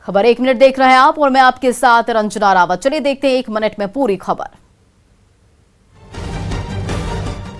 खबर 1 मिनट देख रहे हैं आप और मैं आपके साथ रंजना रावत। चलिए देखते हैं 1 मिनट में पूरी खबर।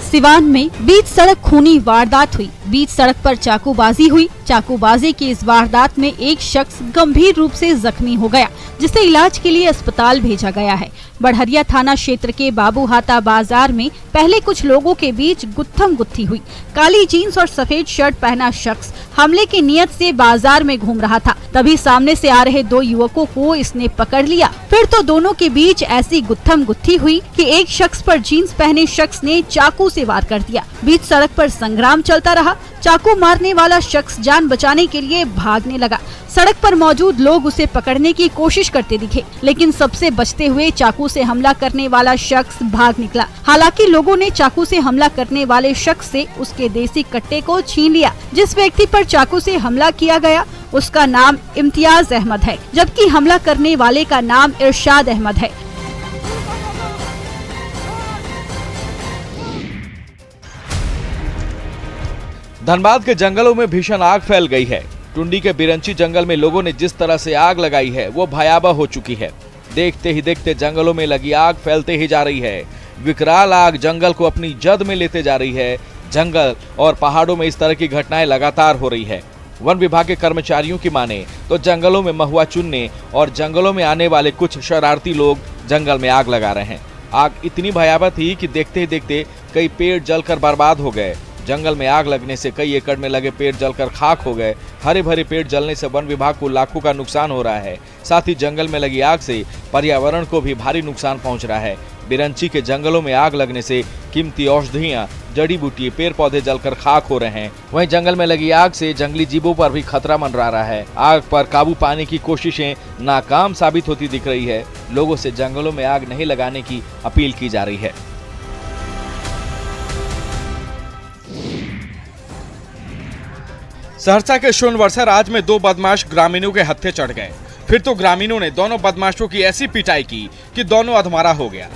सिवान में बीच सड़क खूनी वारदात हुई। बीच सड़क पर चाकूबाजी हुई। चाकूबाजी की इस वारदात में एक शख्स गंभीर रूप से जख्मी हो गया, जिसे इलाज के लिए अस्पताल भेजा गया है। बढ़हरिया थाना क्षेत्र के बाबूहाता बाजार में पहले कुछ लोगों के बीच गुत्थम गुत्थी हुई। काली जीन्स और सफेद शर्ट पहना शख्स हमले की नियत से बाजार में घूम रहा था, तभी सामने से आ रहे 2 युवकों को इसने पकड़ लिया। फिर तो दोनों के बीच ऐसी गुत्थम गुत्थी हुई कि एक शख्स पर जीन्स पहने शख्स ने चाकू से वार कर दिया। बीच सड़क पर संग्राम चलता रहा। चाकू मारने वाला शख्स जान बचाने के लिए भागने लगा। सड़क पर मौजूद लोग उसे पकड़ने की कोशिश करते दिखे, लेकिन सबसे बचते हुए चाकू से हमला करने वाला शख्स भाग निकला। हालांकि लोगों ने चाकू से हमला करने वाले शख्स से उसके देसी कट्टे को छीन लिया। जिस व्यक्ति पर चाकू से हमला किया गया उसका नाम इम्तियाज अहमद है, जबकि हमला करने वाले का नाम इरशाद अहमद है। धनबाद के जंगलों में भीषण आग फैल गई है। टुंडी के बिरंची जंगल में लोगों ने जिस तरह से आग लगाई है वो भयावह हो चुकी है। देखते ही देखते जंगलों में लगी आग फैलते ही जा रही है। विकराल आग जंगल को अपनी जद में लेते जा रही है। जंगल और पहाड़ों में इस तरह की घटनाएं लगातार हो रही है। वन विभाग के कर्मचारियों की माने तो जंगलों में महुआ चुनने और जंगलों में आने वाले कुछ शरारती लोग जंगल में आग लगा रहे हैं। आग इतनी भयावह थी कि देखते ही देखते कई पेड़ जलकर बर्बाद हो गए। जंगल में आग लगने से कई एकड़ में लगे पेड़ जलकर खाक हो गए। हरे भरे पेड़ जलने से वन विभाग को लाखों का नुकसान हो रहा है। साथ ही जंगल में लगी आग से पर्यावरण को भी भारी नुकसान पहुंच रहा है। बिरंची के जंगलों में आग लगने से कीमती औषधियां, जड़ी बूटी, पेड़ पौधे जलकर खाक हो रहे हैं। वहीं जंगल में लगी आग से जंगली जीवों पर भी खतरा मंडरा रहा है। आग पर काबू पाने की कोशिशें नाकाम साबित होती दिख रही है। लोगों से जंगलों में आग नहीं लगाने की अपील की जा रही है। सहरसा के सोनवर्षा राज में 2 बदमाश ग्रामीणों के हत्थे चढ़ गए। फिर तो ग्रामीणों ने दोनों बदमाशों की ऐसी पिटाई की कि दोनों अधमरा हो गया।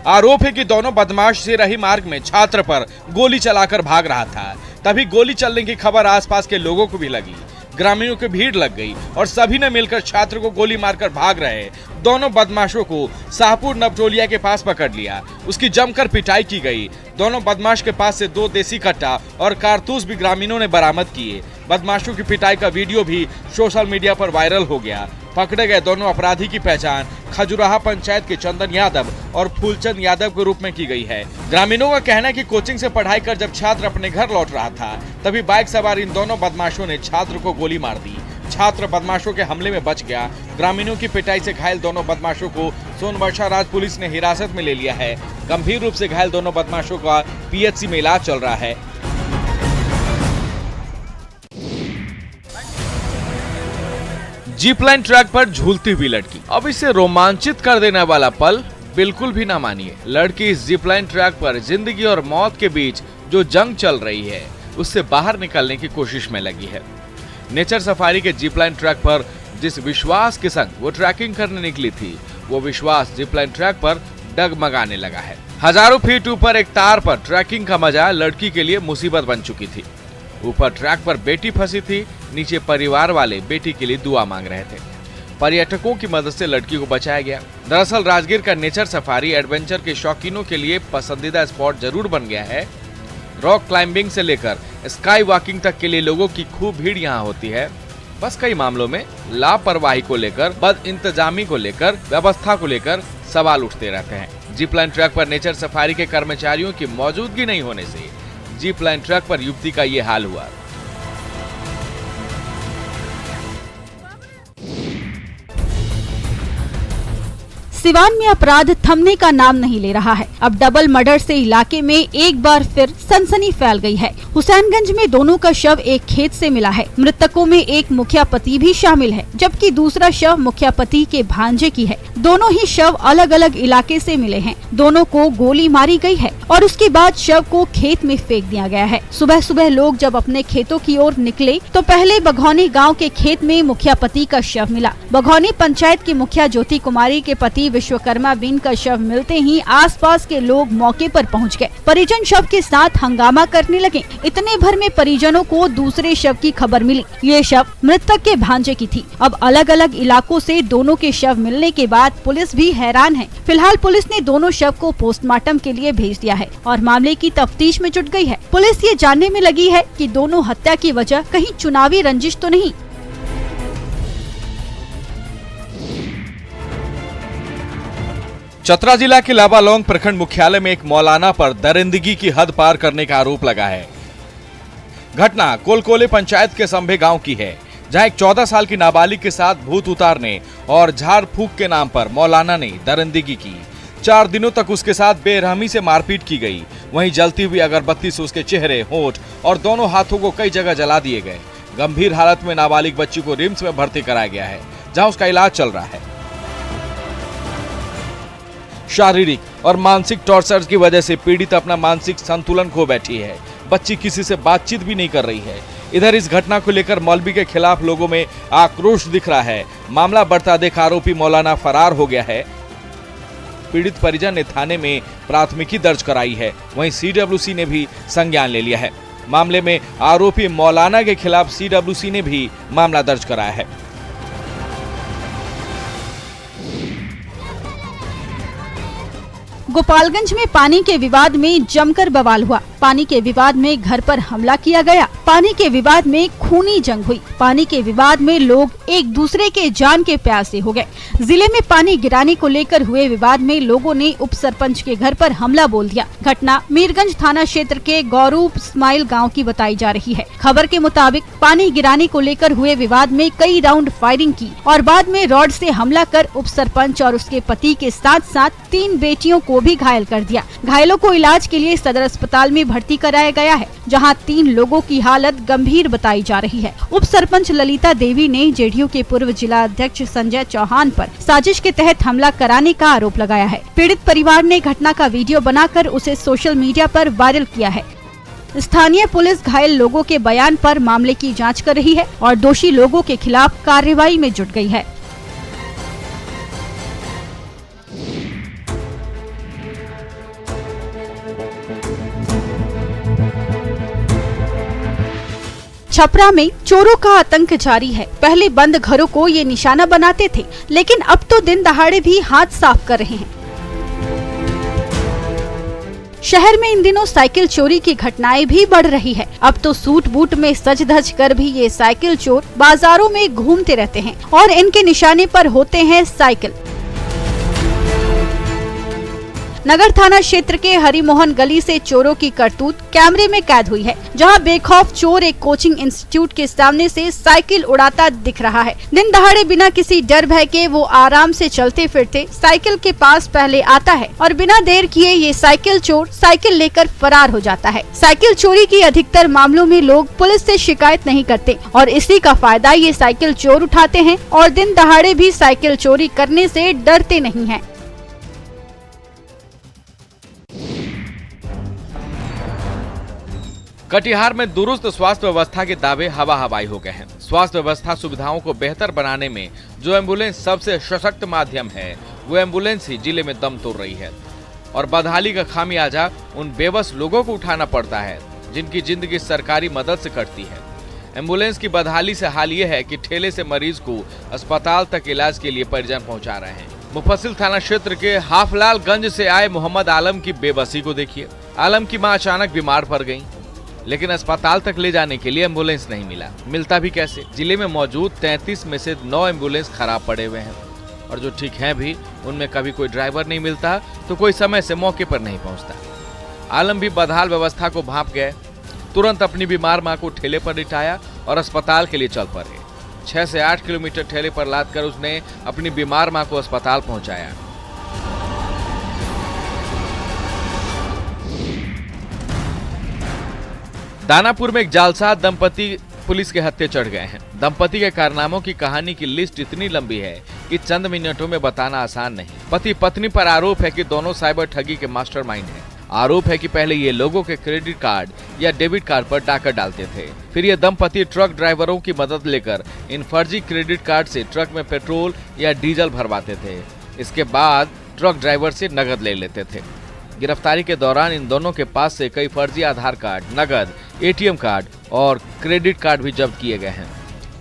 आरोप है कि दोनों बदमाश सिरही मार्ग में छात्र पर गोली चलाकर भाग रहा था। तभी गोली चलने की खबर आसपास के लोगों को भी लगी। ग्रामीणों की भीड़ लग गई और सभी ने मिलकर छात्र को गोली मारकर भाग रहे दोनों बदमाशों को शाहपुर नवटोलिया के पास पकड़ लिया। उसकी जमकर पिटाई की गई। दोनों बदमाश के पास से 2 देसी कट्टा और कारतूस भी ग्रामीणों ने बरामद किए। बदमाशों की पिटाई का वीडियो भी सोशल मीडिया पर वायरल हो गया। पकड़े गए दोनों अपराधी की पहचान खजुराहा पंचायत के चंदन यादव और फूलचंद यादव के रूप में की गई है। ग्रामीणों का कहना है कि कोचिंग से पढ़ाई कर जब छात्र अपने घर लौट रहा था तभी बाइक सवार इन दोनों बदमाशों ने छात्र को गोली मार दी। छात्र बदमाशों के हमले में बच गया। ग्रामीणों की पिटाई से घायल दोनों बदमाशों को सोनवर्षा राज पुलिस ने हिरासत में ले लिया है। गंभीर रूप से घायल दोनों बदमाशों का पीएचसी में इलाज चल रहा है। जीप लाइन ट्रैक पर झूलती हुई लड़की। अब इसे रोमांचित कर देने वाला पल बिल्कुल भी ना मानिए। लड़की इस जीप लाइन ट्रैक पर जिंदगी और मौत के बीच जो जंग चल रही है उससे बाहर निकलने की कोशिश में लगी है। नेचर सफारी के जीप लाइन ट्रैक पर जिस विश्वास के संग वो ट्रैकिंग करने निकली थी, वो विश्वास जीप लाइन ट्रैक पर डगमगाने लगा है। हजारों फीट ऊपर एक तार पर ट्रैकिंग का मजा लड़की के लिए मुसीबत बन चुकी थी। ऊपर ट्रैक पर बेटी फंसी थी, नीचे परिवार वाले बेटी के लिए दुआ मांग रहे थे। पर्यटकों की मदद से लड़की को बचाया गया। दरअसल राजगीर का नेचर सफारी एडवेंचर के शौकीनों के लिए पसंदीदा स्पॉट जरूर बन गया है। रॉक क्लाइंबिंग से लेकर स्काई वॉकिंग तक के लिए लोगों की खूब भीड़ यहाँ होती है। बस कई मामलों में लापरवाही को लेकर, बद इंतजामी को लेकर, व्यवस्था को लेकर सवाल उठते रहते हैं। जीप लाइन ट्रैक पर नेचर सफारी के कर्मचारियों की मौजूदगी नहीं होने से जीप लाइन ट्रैक पर युवती का ये हाल हुआ। सिवान में अपराध थमने का नाम नहीं ले रहा है। अब डबल मर्डर से इलाके में एक बार फिर सनसनी फैल गई है। हुसैनगंज में दोनों का शव एक खेत से मिला है। मृतकों में एक मुखिया पति भी शामिल है, जबकि दूसरा शव मुखिया पति के भांजे की है। दोनों ही शव अलग अलग इलाके से मिले हैं। दोनों को गोली मारी गई है और उसके बाद शव को खेत में फेंक दिया गया है। सुबह सुबह लोग जब अपने खेतों की ओर निकले तो पहले बघौनी गांव के खेत में मुखिया पति का शव मिला। बघौनी पंचायत की मुखिया ज्योति कुमारी के पति विश्वकर्मा बीन का शव मिलते ही आसपास के लोग मौके पर पहुंच गए। परिजन शव के साथ हंगामा करने लगे। इतने भर में परिजनों को दूसरे शव की खबर मिली। ये शव मृतक के भांजे की थी। अब अलग अलग इलाकों से दोनों के शव मिलने के बाद पुलिस भी हैरान है। फिलहाल पुलिस ने दोनों शव को पोस्टमार्टम के लिए भेज दिया है और मामले की तफ्तीश में जुट गई है। पुलिस ये जानने में लगी है कि दोनों हत्या की वजह कहीं चुनावी रंजिश तो नहीं। चतरा जिला के लाबालोंग प्रखंड मुख्यालय में एक मौलाना पर दरिंदगी की हद पार करने का आरोप लगा है। घटना कोलकोले पंचायत के संभे गांव की है, जहां एक 14 साल की नाबालिग के साथ भूत उतारने और झाड़ फूंक के नाम पर मौलाना ने दरिंदगी की। 4 दिनों तक उसके साथ बेरहमी से मारपीट की गई। वहीं जलती हुई अगरबत्ती से उसके चेहरे, होंठ और दोनों हाथों को कई जगह जला दिए गए। गंभीर हालत में नाबालिग बच्ची को रिम्स में भर्ती कराया गया है, जहां उसका इलाज चल रहा है। शारीरिक और मानसिक टॉर्चर की वजह से पीड़ित अपना मानसिक संतुलन खो बैठी है। बच्ची किसी से बातचीत भी नहीं कर रही है। इधर इस घटना को लेकर मौलवी के खिलाफ लोगों में आक्रोश दिख रहा है। मामला बढ़ता देख आरोपी मौलाना फरार हो गया है। पीड़ित परिजन ने थाने में प्राथमिकी दर्ज कराई है। वहीं सीडब्ल्यूसी ने भी संज्ञान ले लिया है। मामले में आरोपी मौलाना के खिलाफ सीडब्ल्यूसी ने भी मामला दर्ज कराया है। गोपालगंज में पानी के विवाद में जमकर बवाल हुआ। पानी के विवाद में घर पर हमला किया गया। पानी के विवाद में खूनी जंग हुई। पानी के विवाद में लोग एक दूसरे के जान के प्यासे हो गए। जिले में पानी गिराने को लेकर हुए विवाद में लोगों ने उप सरपंच के घर पर हमला बोल दिया। घटना मीरगंज थाना क्षेत्र के गौरूप इस्माइल गांव की बताई जा रही है। खबर के मुताबिक पानी गिराने को लेकर हुए विवाद में कई राउंड फायरिंग की और बाद में रॉड से हमला कर उप सरपंच और उसके पति के साथ साथ 3 बेटियों को भी घायल कर दिया। घायलों को इलाज के लिए सदर अस्पताल में भर्ती कराया गया है, जहां 3 लोगों की हालत गंभीर बताई जा रही है। उप सरपंच ललिता देवी ने जेडीयू के पूर्व जिला अध्यक्ष संजय चौहान पर साजिश के तहत हमला कराने का आरोप लगाया है। पीड़ित परिवार ने घटना का वीडियो बनाकर उसे सोशल मीडिया पर वायरल किया है। स्थानीय पुलिस घायल लोगों के बयान पर मामले की जांच कर रही है और दोषी लोगों के खिलाफ कार्रवाई में जुट गई है। छपरा में चोरों का आतंक जारी है। पहले बंद घरों को ये निशाना बनाते थे, लेकिन अब तो दिन दहाड़े भी हाथ साफ कर रहे हैं। शहर में इन दिनों साइकिल चोरी की घटनाएं भी बढ़ रही है। अब तो सूट बूट में सज धज कर भी ये साइकिल चोर बाजारों में घूमते रहते हैं और इनके निशाने पर होते हैं साइकिल। नगर थाना क्षेत्र के हरिमोहन गली से चोरों की करतूत कैमरे में कैद हुई है, जहां बेखौफ चोर एक कोचिंग इंस्टीट्यूट के सामने से साइकिल उड़ाता दिख रहा है। दिन दहाड़े बिना किसी डर भय के वो आराम से चलते फिरते साइकिल के पास पहले आता है और बिना देर किए ये साइकिल चोर साइकिल लेकर फरार हो जाता है। साइकिल चोरी की अधिकतर मामलों में लोग पुलिस से शिकायत नहीं करते और इसी का फायदा ये साइकिल चोर उठाते हैं और दिन दहाड़े भी साइकिल चोरी करने से डरते नहीं हैं। कटिहार में दुरुस्त स्वास्थ्य व्यवस्था के दावे हवा हवाई हो गए हैं। स्वास्थ्य व्यवस्था सुविधाओं को बेहतर बनाने में जो एम्बुलेंस सबसे सशक्त माध्यम है, वो एम्बुलेंस ही जिले में दम तोड़ रही है और बदहाली का खामियाजा उन बेबस लोगों को उठाना पड़ता है जिनकी जिंदगी सरकारी मदद से कटती है। एम्बुलेंस की बदहाली से हाल ये है कि ठेले से मरीज को अस्पताल तक इलाज के लिए परिजन पहुंचा रहे हैं। मुफस्सिल थाना क्षेत्र के हाफलालगंज से आए मोहम्मद आलम की बेबसी को देखिए। आलम की मां अचानक बीमार पड़ गई, लेकिन अस्पताल तक ले जाने के लिए एम्बुलेंस नहीं मिलता भी कैसे। जिले में मौजूद 33 में से 9 एम्बुलेंस खराब पड़े हुए हैं और जो ठीक हैं भी, उनमें कभी कोई ड्राइवर नहीं मिलता तो कोई समय से मौके पर नहीं पहुंचता। आलम भी बदहाल व्यवस्था को भांप गए। तुरंत अपनी बीमार मां को ठेले पर लिटाया और अस्पताल के लिए चल पड़े। 6 से 8 किलोमीटर ठेले पर लाद कर उसने अपनी बीमार मां को अस्पताल पहुंचाया। दानापुर में एक जालसाज दंपति पुलिस के हत्थे चढ़ गए हैं। दंपति के कारनामों की कहानी की लिस्ट इतनी लंबी है कि चंद मिनटों में बताना आसान नहीं। पति पत्नी पर आरोप है कि दोनों साइबर ठगी के मास्टरमाइंड हैं। आरोप है कि पहले ये लोगों के क्रेडिट कार्ड या डेबिट कार्ड पर डाका डालते थे, फिर ये दंपति ट्रक ड्राइवरों की मदद लेकर इन फर्जी क्रेडिट कार्ड से ट्रक में पेट्रोल या डीजल भरवाते थे। इसके बाद ट्रक ड्राइवर से नकद ले लेते थे। गिरफ्तारी के दौरान इन दोनों के पास से कई फर्जी आधार कार्ड, नकद, एटीएम कार्ड और क्रेडिट कार्ड भी जब्त किए गए हैं।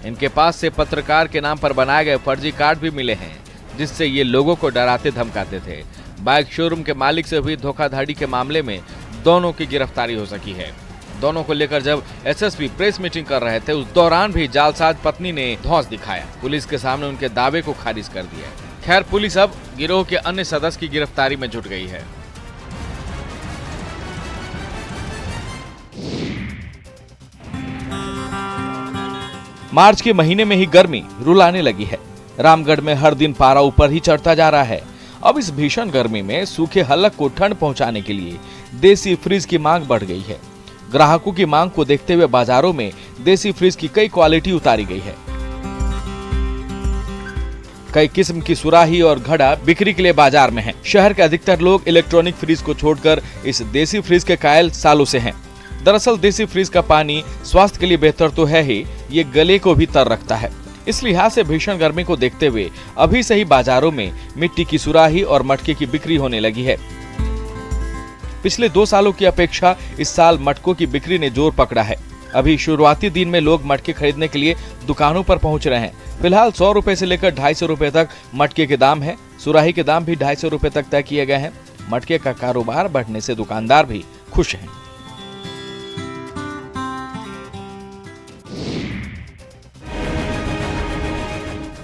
इनके पास से पत्रकार के नाम पर बनाए गए फर्जी कार्ड भी मिले हैं, जिससे ये लोगों को डराते धमकाते थे। बाइक शोरूम के मालिक से हुई धोखाधड़ी के मामले में दोनों की गिरफ्तारी हो सकी है। दोनों को लेकर जब एसएसपी प्रेस मीटिंग कर रहे थे, उस दौरान भी जालसाज पत्नी ने धौंस दिखाया। पुलिस के सामने उनके दावे को खारिज कर दिया। खैर, पुलिस अब गिरोह के अन्य सदस्य की गिरफ्तारी में जुट गई है। मार्च के महीने में ही गर्मी रुलाने लगी है। रामगढ़ में हर दिन पारा ऊपर ही चढ़ता जा रहा है। अब इस भीषण गर्मी में सूखे हलक को ठंड पहुंचाने के लिए देसी फ्रिज की मांग बढ़ गई है। ग्राहकों की मांग को देखते हुए बाजारों में देसी फ्रिज की कई क्वालिटी उतारी गई है। कई किस्म की सुराही और घड़ा बिक्री के लिए बाजार में है। शहर के अधिकतर लोग इलेक्ट्रॉनिक फ्रिज को छोड़कर इस देसी फ्रिज के कायल सालों से हैं। दरअसल देसी फ्रिज का पानी स्वास्थ्य के लिए बेहतर तो है ही, ये गले को भी तर रखता है। इस लिहाज से भीषण गर्मी को देखते हुए अभी से ही बाजारों में मिट्टी की सुराही और मटके की बिक्री होने लगी है। पिछले 2 सालों की अपेक्षा इस साल मटकों की बिक्री ने जोर पकड़ा है। अभी शुरुआती दिन में लोग मटके खरीदने के लिए दुकानों पर पहुंच रहे हैं। फिलहाल 100 रुपए से लेकर 250 रुपए तक मटके के दाम है। सुराही के दाम भी 250 रुपए तक तय किए गए हैं। मटके का कारोबार बढ़ने से दुकानदार भी खुश हैं।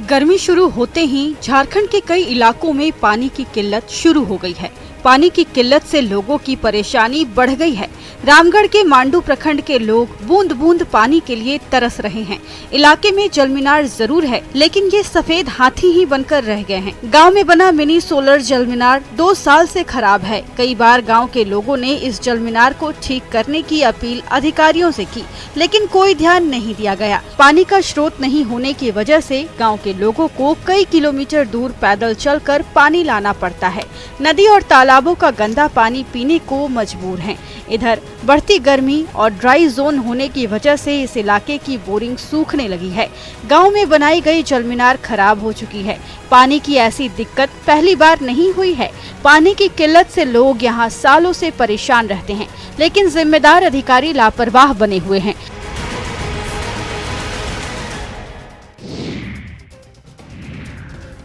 गर्मी शुरू होते ही झारखंड के कई इलाकों में पानी की किल्लत शुरू हो गई है। पानी की किल्लत से लोगों की परेशानी बढ़ गई है। रामगढ़ के मांडू प्रखंड के लोग बूंद बूंद पानी के लिए तरस रहे हैं। इलाके में जलमीनार जरूर है, लेकिन ये सफेद हाथी ही बनकर रह गए हैं। गांव में बना मिनी सोलर जलमीनार 2 साल से खराब है। कई बार गांव के लोगों ने इस जलमीनार को ठीक करने की अपील अधिकारियों से की, लेकिन कोई ध्यान नहीं दिया गया। पानी का स्रोत नहीं होने की वजह से गाँव के लोगों को कई किलोमीटर दूर पैदल चलकर पानी लाना पड़ता है। नदी और तालाबों का गंदा पानी पीने को मजबूर हैं। इधर बढ़ती गर्मी और ड्राई जोन होने की वजह से इस इलाके की बोरिंग सूखने लगी है। गांव में बनाई गई जलमीनार खराब हो चुकी है। पानी की ऐसी दिक्कत पहली बार नहीं हुई है। पानी की किल्लत से लोग यहां सालों से परेशान रहते हैं, लेकिन जिम्मेदार अधिकारी लापरवाह बने हुए हैं।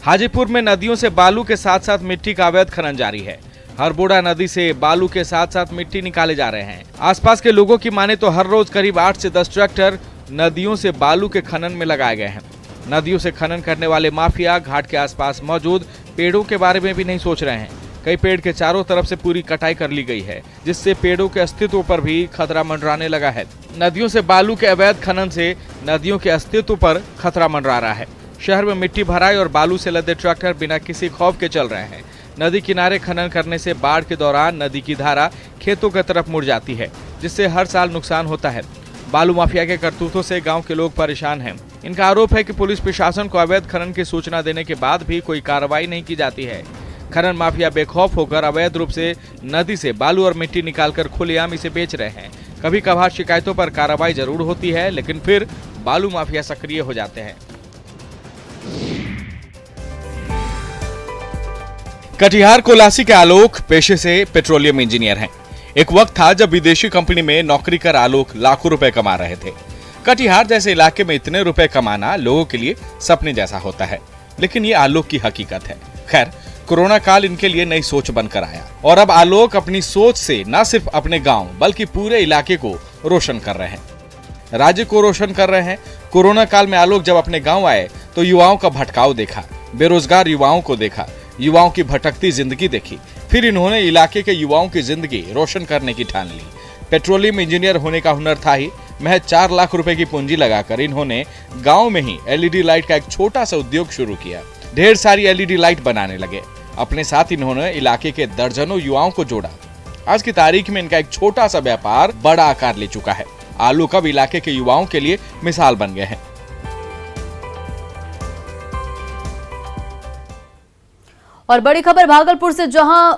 हाजीपुर में नदियों से बालू के साथ साथ मिट्टी का अवैध खनन जारी है। हरबोड़ा नदी से बालू के साथ साथ मिट्टी निकाले जा रहे हैं। आसपास के लोगों की माने तो हर रोज करीब 8 से 10 ट्रैक्टर नदियों से बालू के खनन में लगाए गए हैं। नदियों से खनन करने वाले माफिया घाट के आसपास मौजूद पेड़ों के बारे में भी नहीं सोच रहे हैं। कई पेड़ के चारों तरफ से पूरी कटाई कर ली गई है, जिससे पेड़ों के अस्तित्व पर भी खतरा मंडराने लगा है। नदियों से बालू के अवैध खनन से नदियों के अस्तित्व पर खतरा मंडरा रहा है। शहर में मिट्टी भराई और बालू से लदे ट्रैक्टर बिना किसी खौफ के चल रहे हैं। नदी किनारे खनन करने से बाढ़ के दौरान नदी की धारा खेतों की तरफ मुड़ जाती है, जिससे हर साल नुकसान होता है। बालू माफिया के करतूतों से गांव के लोग परेशान हैं। इनका आरोप है कि पुलिस प्रशासन को अवैध खनन की सूचना देने के बाद भी कोई कार्रवाई नहीं की जाती है। खनन माफिया बेखौफ होकर अवैध रूप से नदी से बालू और मिट्टी निकालकर खुलेआम इसे बेच रहे हैं। कभी कभार शिकायतों पर कार्रवाई जरूर होती है, लेकिन फिर बालू माफिया सक्रिय हो जाते हैं। कटिहार कोलासी के आलोक पेशे से पेट्रोलियम इंजीनियर हैं। एक वक्त था जब विदेशी कंपनी में नौकरी कर आलोक लाखों रुपए कमा रहे थे। कटिहार जैसे इलाके में इतने रुपए कमाना लोगों के लिए सपने जैसा होता है, लेकिन ये आलोक की हकीकत है। खैर, कोरोना काल इनके लिए नई सोच बनकर आया और अब आलोक अपनी सोच से न सिर्फ अपने गांव बल्कि पूरे इलाके को रोशन कर रहे हैं, राज्य को रोशन कर रहे हैं। कोरोना काल में आलोक जब अपने गांव आए तो युवाओं का भटकाव देखा, बेरोजगार युवाओं को देखा, युवाओं की भटकती जिंदगी देखी। फिर इन्होंने इलाके के युवाओं की जिंदगी रोशन करने की ठान ली। पेट्रोलियम इंजीनियर होने का हुनर था ही, महज 4 लाख रुपए की पूंजी लगाकर इन्होंने गांव में ही एलईडी लाइट का एक छोटा सा उद्योग शुरू किया। ढेर सारी एलईडी लाइट बनाने लगे। अपने साथ इन्होंने इलाके के दर्जनों युवाओं को जोड़ा। आज की तारीख में इनका एक छोटा सा व्यापार बड़ा आकार ले चुका है। आलू कब इलाके के युवाओं के लिए मिसाल बन गए हैं। और बड़ी खबर भागलपुर से, जहां